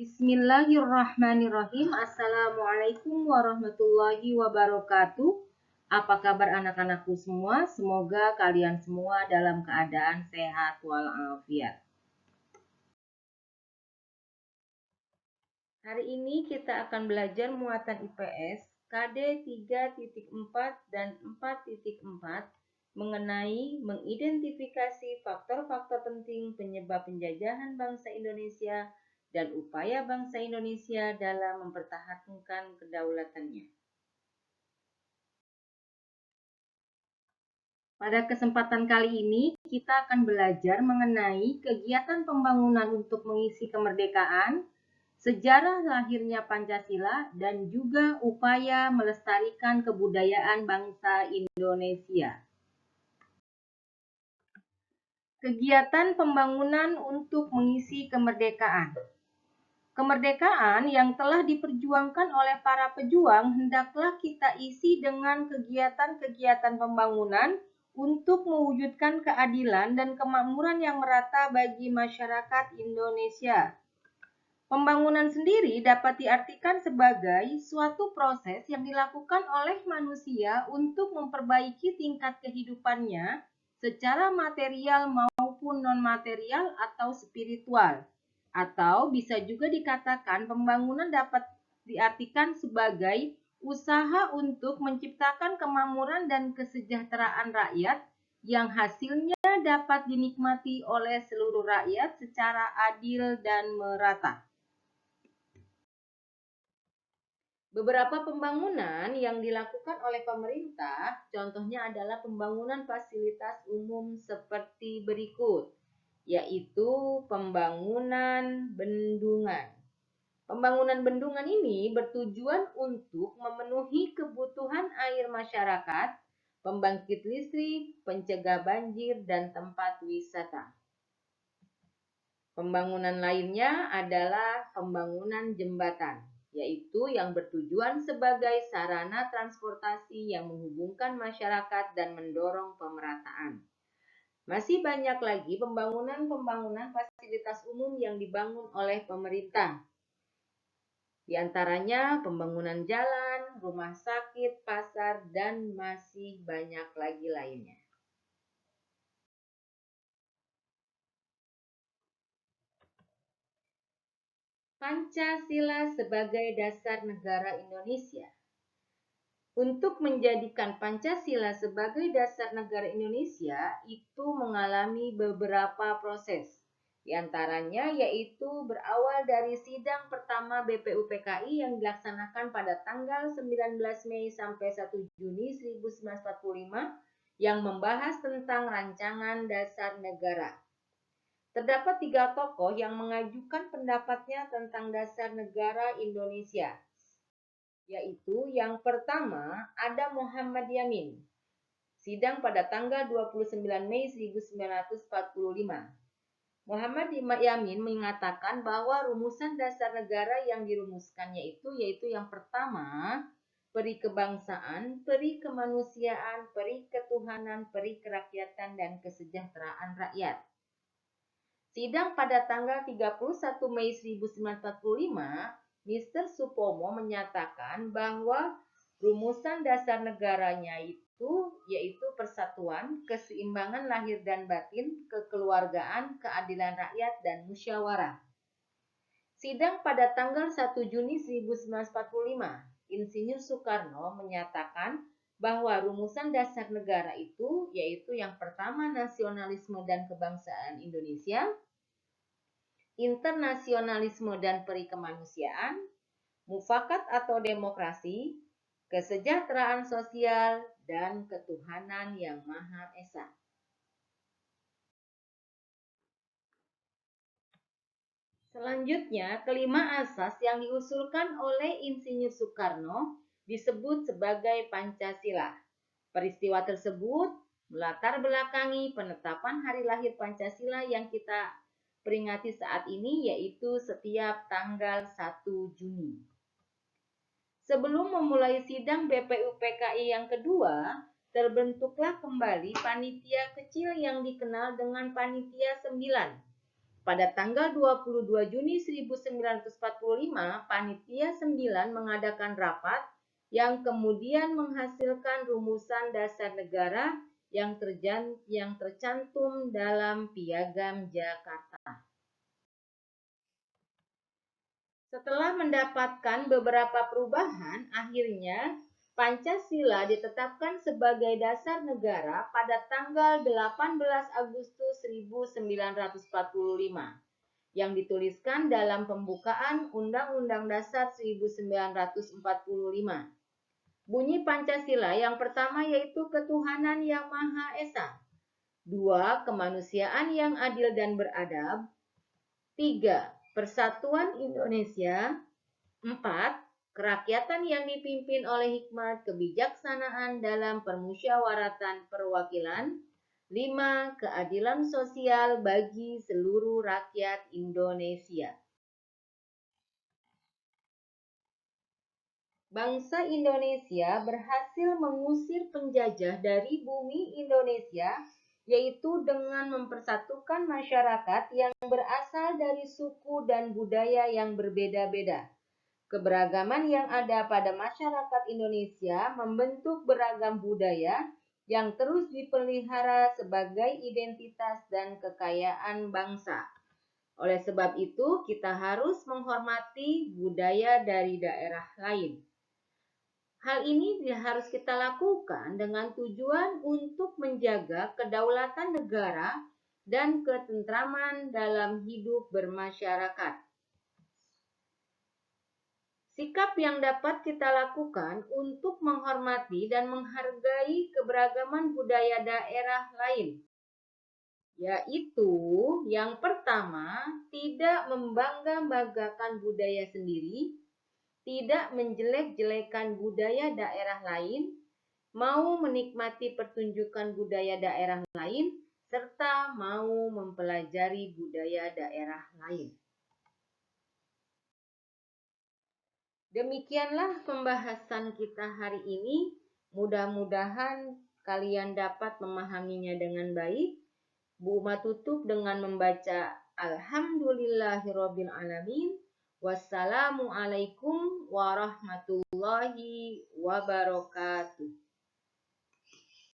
Bismillahirrahmanirrahim. Assalamualaikum warahmatullahi wabarakatuh. Apa kabar anak-anakku semua? Semoga kalian semua dalam keadaan sehat walafiat. Hari ini kita akan belajar muatan IPS KD 3.4 dan 4.4 mengenai mengidentifikasi faktor-faktor penting penyebab penjajahan bangsa Indonesia dan upaya bangsa Indonesia dalam mempertahankan kedaulatannya. Pada kesempatan kali ini, kita akan belajar mengenai kegiatan pembangunan untuk mengisi kemerdekaan, sejarah lahirnya Pancasila, dan juga upaya melestarikan kebudayaan bangsa Indonesia. Kegiatan pembangunan untuk mengisi kemerdekaan. Kemerdekaan yang telah diperjuangkan oleh para pejuang hendaklah kita isi dengan kegiatan-kegiatan pembangunan untuk mewujudkan keadilan dan kemakmuran yang merata bagi masyarakat Indonesia. Pembangunan sendiri dapat diartikan sebagai suatu proses yang dilakukan oleh manusia untuk memperbaiki tingkat kehidupannya secara material maupun non-material atau spiritual. Atau bisa juga dikatakan pembangunan dapat diartikan sebagai usaha untuk menciptakan kemakmuran dan kesejahteraan rakyat yang hasilnya dapat dinikmati oleh seluruh rakyat secara adil dan merata. Beberapa pembangunan yang dilakukan oleh pemerintah, contohnya adalah pembangunan fasilitas umum seperti berikut, yaitu pembangunan bendungan. Pembangunan bendungan ini bertujuan untuk memenuhi kebutuhan air masyarakat, pembangkit listrik, pencegah banjir, dan tempat wisata. Pembangunan lainnya adalah pembangunan jembatan, yaitu yang bertujuan sebagai sarana transportasi yang menghubungkan masyarakat dan mendorong pemerataan. Masih banyak lagi pembangunan fasilitas umum yang dibangun oleh pemerintah. Di antaranya pembangunan jalan, rumah sakit, pasar, dan masih banyak lagi lainnya. Pancasila sebagai dasar negara Indonesia. Untuk menjadikan Pancasila sebagai dasar negara Indonesia itu mengalami beberapa proses. Di antaranya yaitu berawal dari sidang pertama BPUPKI yang dilaksanakan pada tanggal 19 Mei sampai 1 Juni 1945 yang membahas tentang rancangan dasar negara. Terdapat 3 tokoh yang mengajukan pendapatnya tentang dasar negara Indonesia, yaitu yang pertama ada Muhammad Yamin. Sidang pada tanggal 29 Mei 1945. Muhammad Yamin mengatakan bahwa rumusan dasar negara yang dirumuskannya yaitu yang pertama, peri kebangsaan, peri kemanusiaan, peri ketuhanan, peri kerakyatan, dan kesejahteraan rakyat. Sidang pada tanggal 31 Mei 1945, Mr. Supomo menyatakan bahwa rumusan dasar negaranya yaitu persatuan, keseimbangan lahir dan batin, kekeluargaan, keadilan rakyat, dan musyawarah. Sidang pada tanggal 1 Juni 1945, Insinyur Soekarno menyatakan bahwa rumusan dasar negara yaitu yang pertama nasionalisme dan kebangsaan Indonesia, internasionalisme dan peri kemanusiaan, mufakat atau demokrasi, kesejahteraan sosial, dan ketuhanan yang Maha Esa. Selanjutnya, kelima asas yang diusulkan oleh Insinyur Soekarno disebut sebagai Pancasila. Peristiwa tersebut melatar belakangi penetapan hari lahir Pancasila yang kita peringati saat ini, yaitu setiap tanggal 1 Juni. Sebelum memulai sidang BPUPKI yang kedua, terbentuklah kembali panitia kecil yang dikenal dengan Panitia 9 Pada tanggal 22 Juni 1945, Panitia 9 mengadakan rapat yang kemudian menghasilkan rumusan dasar negara yang tercantum dalam Piagam Jakarta. Setelah mendapatkan beberapa perubahan, akhirnya Pancasila ditetapkan sebagai dasar negara pada tanggal 18 Agustus 1945 yang dituliskan dalam pembukaan Undang-Undang Dasar 1945. Bunyi Pancasila yang pertama yaitu ketuhanan yang Maha Esa. 2. Kemanusiaan yang adil dan beradab. 3. Persatuan Indonesia. 4. Kerakyatan yang dipimpin oleh hikmat kebijaksanaan dalam permusyawaratan perwakilan. 5. Keadilan sosial bagi seluruh rakyat Indonesia. Bangsa Indonesia berhasil mengusir penjajah dari bumi Indonesia, yaitu dengan mempersatukan masyarakat yang berasal dari suku dan budaya yang berbeda-beda. Keberagaman yang ada pada masyarakat Indonesia membentuk beragam budaya yang terus dipelihara sebagai identitas dan kekayaan bangsa. Oleh sebab itu, kita harus menghormati budaya dari daerah lain. Hal ini harus kita lakukan dengan tujuan untuk menjaga kedaulatan negara dan ketentraman dalam hidup bermasyarakat. Sikap yang dapat kita lakukan untuk menghormati dan menghargai keberagaman budaya daerah lain, yaitu yang pertama, tidak membangga-banggakan budaya sendiri, tidak menjelek-jelekan budaya daerah lain, mau menikmati pertunjukan budaya daerah lain, serta mau mempelajari budaya daerah lain. Demikianlah pembahasan kita hari ini. Mudah-mudahan kalian dapat memahaminya dengan baik. Bu Uma tutup dengan membaca Alhamdulillahirrabbilalamin. Wassalamualaikum warahmatullahi wabarakatuh.